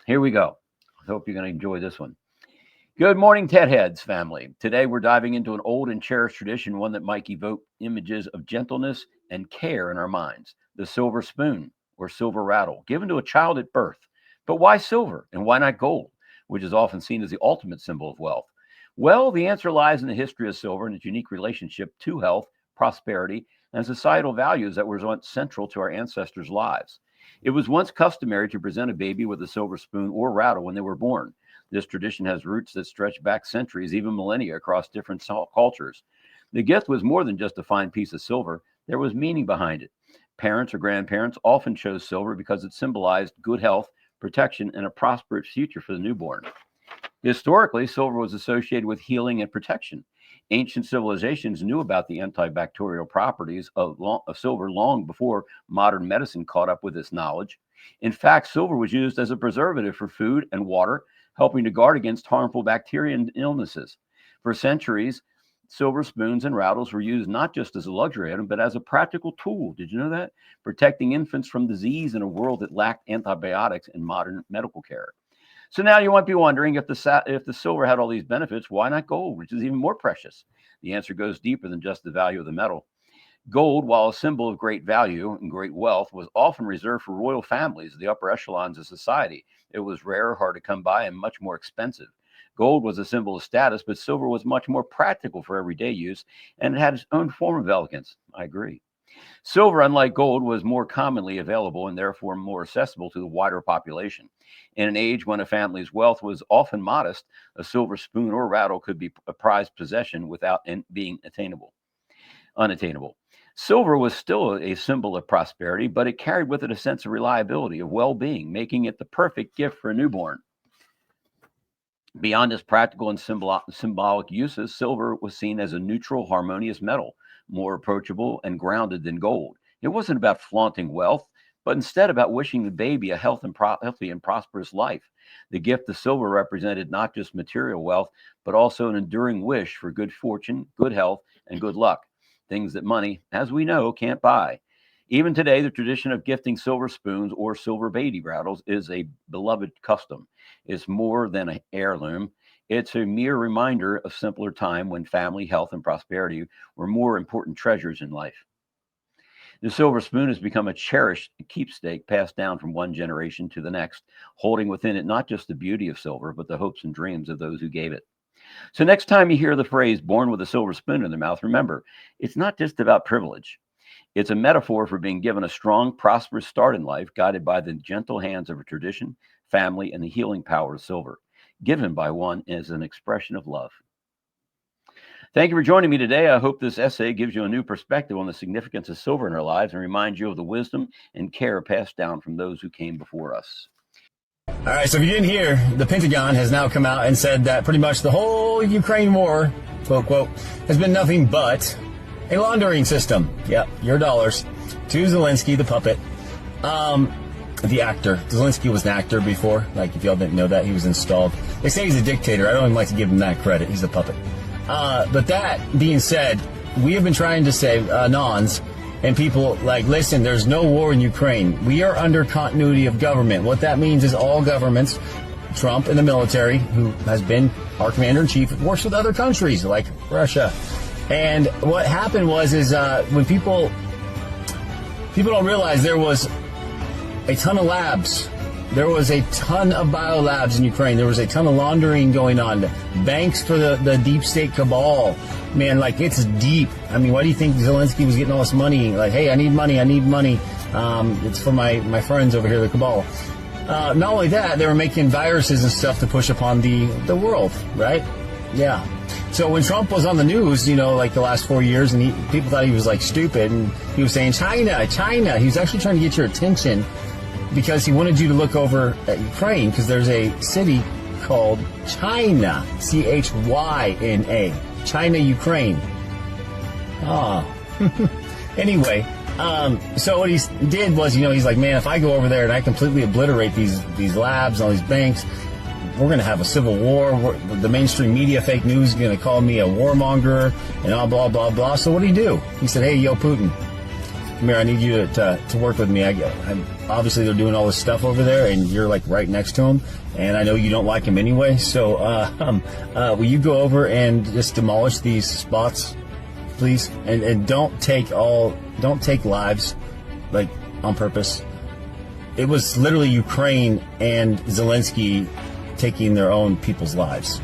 Here we go. I hope you're going to enjoy this one. Good morning, Ted Heads family. Today we're diving into an old and cherished tradition, one that might evoke images of gentleness and care in our minds. The silver spoon or silver rattle, given to a child at birth. But why silver and why not gold, which is often seen as the ultimate symbol of wealth? Well, the answer lies in the history of silver and its unique relationship to health, prosperity, and societal values that were once central to our ancestors' lives. It was once customary to present a baby with a silver spoon or rattle when they were born. This tradition has roots that stretch back centuries, even millennia, across different cultures. The gift was more than just a fine piece of silver. There was meaning behind it. Parents or grandparents often chose silver because it symbolized good health, protection, and a prosperous future for the newborn. Historically, silver was associated with healing and protection. Ancient civilizations knew about the antibacterial properties of silver long before modern medicine caught up with this knowledge. In fact, silver was used as a preservative for food and water, helping to guard against harmful bacteria and illnesses. For centuries, silver spoons and rattles were used not just as a luxury item, but as a practical tool. Did you know that? Protecting infants from disease in a world that lacked antibiotics and modern medical care. So now you might be wondering, if the silver had all these benefits, why not gold, which is even more precious? The answer goes deeper than just the value of the metal. Gold, while a symbol of great value and great wealth, was often reserved for royal families, the upper echelons of society. It was rare, hard to come by, and much more expensive. Gold was a symbol of status, but silver was much more practical for everyday use, and it had its own form of elegance. I agree. Silver, unlike gold, was more commonly available and therefore more accessible to the wider population. In an age when a family's wealth was often modest, a silver spoon or rattle could be a prized possession without being unattainable. Silver was still a symbol of prosperity, but it carried with it a sense of reliability, of well-being, making it the perfect gift for a newborn. Beyond its practical and symbolic uses, silver was seen as a neutral, harmonious metal, more approachable and grounded than gold. It wasn't about flaunting wealth, but instead about wishing the baby a healthy and prosperous life. The gift of silver represented not just material wealth, but also an enduring wish for good fortune, good health, and good luck, things that money, as we know, can't buy. Even today, the tradition of gifting silver spoons or silver baby rattles is a beloved custom. It's more than an heirloom. It's a mere reminder of simpler time when family, health, and prosperity were more important treasures in life. The silver spoon has become a cherished keepsake passed down from one generation to the next, holding within it not just the beauty of silver, but the hopes and dreams of those who gave it. So next time you hear the phrase born with a silver spoon in their mouth, remember, it's not just about privilege. It's a metaphor for being given a strong, prosperous start in life, guided by the gentle hands of a tradition, family, and the healing power of silver, given by one as an expression of love. Thank you for joining me today. I hope this essay gives you a new perspective on the significance of silver in our lives and reminds you of the wisdom and care passed down from those who came before us. All right, so if you didn't hear, the Pentagon has now come out and said that pretty much the whole Ukraine war, quote, quote, has been nothing but a laundering system. Yep, your dollars. To Zelensky, the puppet. The actor. Zelensky was an actor before. Like, if y'all didn't know that, he was installed. They say he's a dictator. I don't even like to give him that credit. He's a puppet. But that being said, we have been trying to say, nons, and people like, listen, there's no war in Ukraine. We are under continuity of government. What that means is all governments, Trump and the military, who has been our commander-in-chief, works with other countries like Russia. And what happened was when people don't realize there was a ton of labs. There was a ton of biolabs in Ukraine. There was a ton of laundering going on. Banks for the deep state cabal. Man, like, it's deep. I mean, why do you think Zelensky was getting all this money? Like, hey, I need money. It's for my friends over here, the cabal. Not only that, they were making viruses and stuff to push upon the world, right? Yeah. So when Trump was on the news, like the last 4 years, and people thought he was like stupid, and he was saying, China. He was actually trying to get your attention because he wanted you to look over at Ukraine, because there's a city called China, Chyna, China, Ukraine. Anyway, So what he did was, he's like, man, if I go over there and I completely obliterate these labs, all these banks, we're going to have a civil war. The mainstream media, fake news, is going to call me a warmonger and all blah, blah, blah. So what did he do? He said, hey, yo, Putin, come here. I need you to work with me. Obviously, they're doing all this stuff over there, and you're like right next to him. And I know you don't like him anyway. So will you go over and just demolish these spots, please? And don't take lives like on purpose. It was literally Ukraine and Zelensky taking their own people's lives,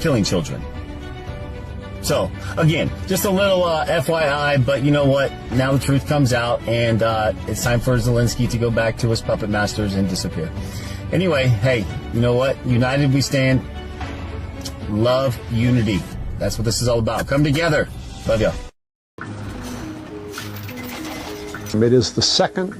killing children. So, again, just a little FYI, but you know what? Now the truth comes out, and it's time for Zelensky to go back to his puppet masters and disappear. Anyway, hey, you know what? United we stand. Love, unity. That's what this is all about. Come together. Love y'all. It is the second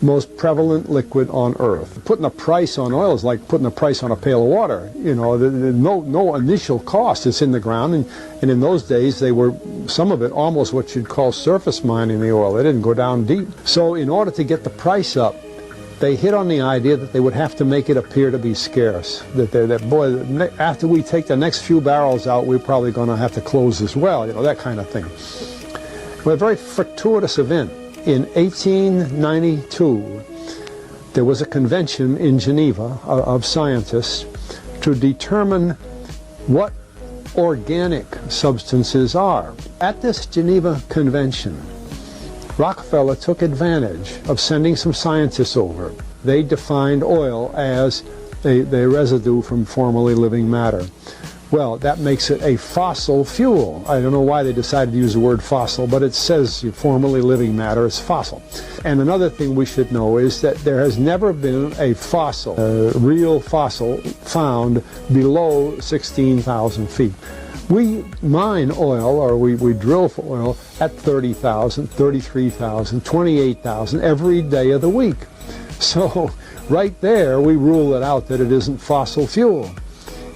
most prevalent liquid on Earth. Putting a price on oil is like putting a price on a pail of water. No initial cost. It's in the ground, and in those days they were, some of it, almost what you'd call surface mining the oil. They didn't go down deep. So in order to get the price up, they hit on the idea that they would have to make it appear to be scarce. That after we take the next few barrels out, we're probably going to have to close this well, that kind of thing. Well, a very fortuitous event. In 1892, there was a convention in Geneva of scientists to determine what organic substances are. At this Geneva convention, Rockefeller took advantage of sending some scientists over. They defined oil as a residue from formerly living matter. Well, that makes it a fossil fuel. I don't know why they decided to use the word fossil, but it says formerly living matter is fossil. And another thing we should know is that there has never been a fossil, a real fossil, found below 16,000 feet. We mine oil, or we drill for oil, at 30,000, 33,000, 28,000 every day of the week. So right there, we rule it out that it isn't fossil fuel.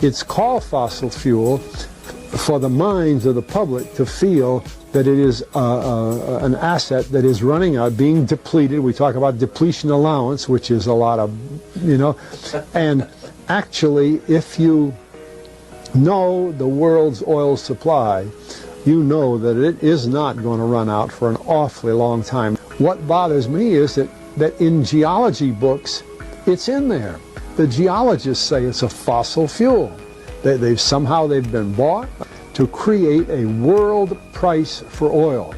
It's called fossil fuel for the minds of the public to feel that it is an asset that is running out, being depleted. We talk about depletion allowance, which is a lot of, and actually, if you know the world's oil supply, you know that it is not going to run out for an awfully long time. What bothers me is that in geology books, it's in there. The geologists say it's a fossil fuel. They've been bought to create a world price for oil.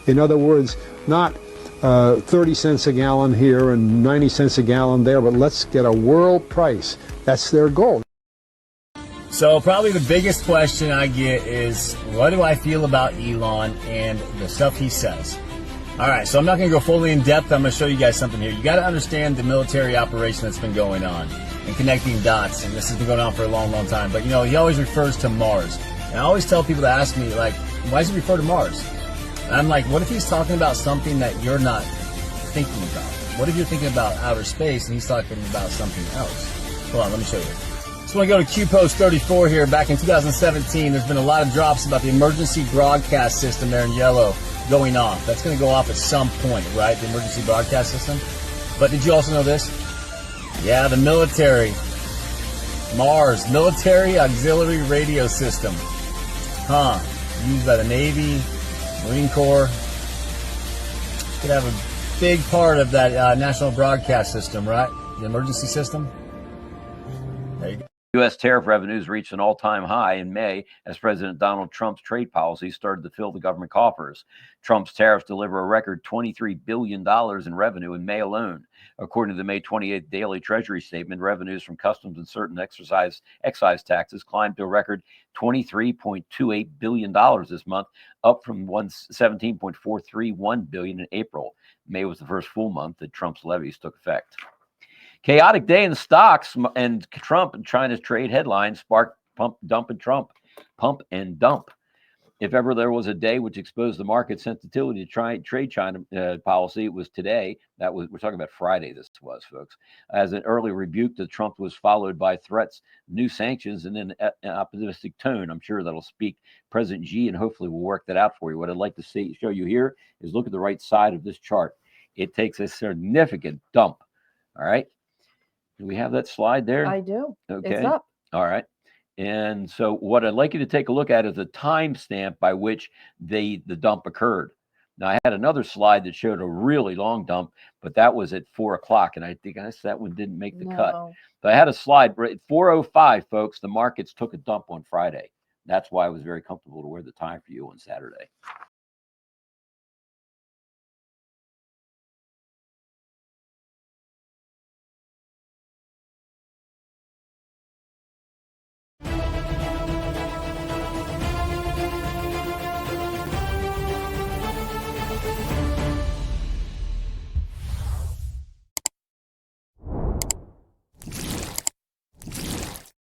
In other words, not 30 cents a gallon here and 90 cents a gallon there, but let's get a world price. That's their goal. So probably the biggest question I get is, what do I feel about Elon and the stuff he says? All right, so I'm not going to go fully in depth. I'm going to show you guys something here. You got to understand the military operation that's been going on and connecting dots, and this has been going on for a long, long time. But, he always refers to Mars. And I always tell people to ask me, why does he refer to Mars? And I'm like, what if he's talking about something that you're not thinking about? What if you're thinking about outer space and he's talking about something else? Hold on, let me show you. Just want to go to Q-Post 34 here. Back in 2017, there's been a lot of drops about the emergency broadcast system there in yellow going off. That's going to go off at some point, right? The emergency broadcast system. But did you also know this? Yeah, the military, M.A.R.S, Military Auxiliary Radio System. Used by the Navy, Marine Corps. Could have a big part of that national broadcast system, right? The emergency system. There you go. U.S. tariff revenues reached an all-time high in May as President Donald Trump's trade policies started to fill the government coffers. Trump's tariffs deliver a record $23 billion in revenue in May alone. According to the May 28th daily Treasury statement, revenues from customs and certain excise taxes climbed to a record $23.28 billion this month, up from $17.431 billion in April. May was the first full month that Trump's levies took effect. Chaotic day in the stocks, and Trump and China's trade headlines sparked pump and dump. If ever there was a day which exposed the market sensitivity to trade China policy, it was today. We're talking about Friday. This was, folks, as an early rebuke to Trump was followed by threats, new sanctions, and then an optimistic tone. I'm sure that'll speak President Xi, and hopefully we'll work that out for you. What I'd like to show you here is look at the right side of this chart. It takes a significant dump. All right. Do we have that slide there? I do. Okay. It's up. All right. And so what I'd like you to take a look at is the timestamp by which the dump occurred. Now, I had another slide that showed a really long dump, but that was at 4 o'clock. And I think that one didn't make the cut. But I had a slide at 4:05, folks. The markets took a dump on Friday. That's why I was very comfortable to wear the time for you on Saturday.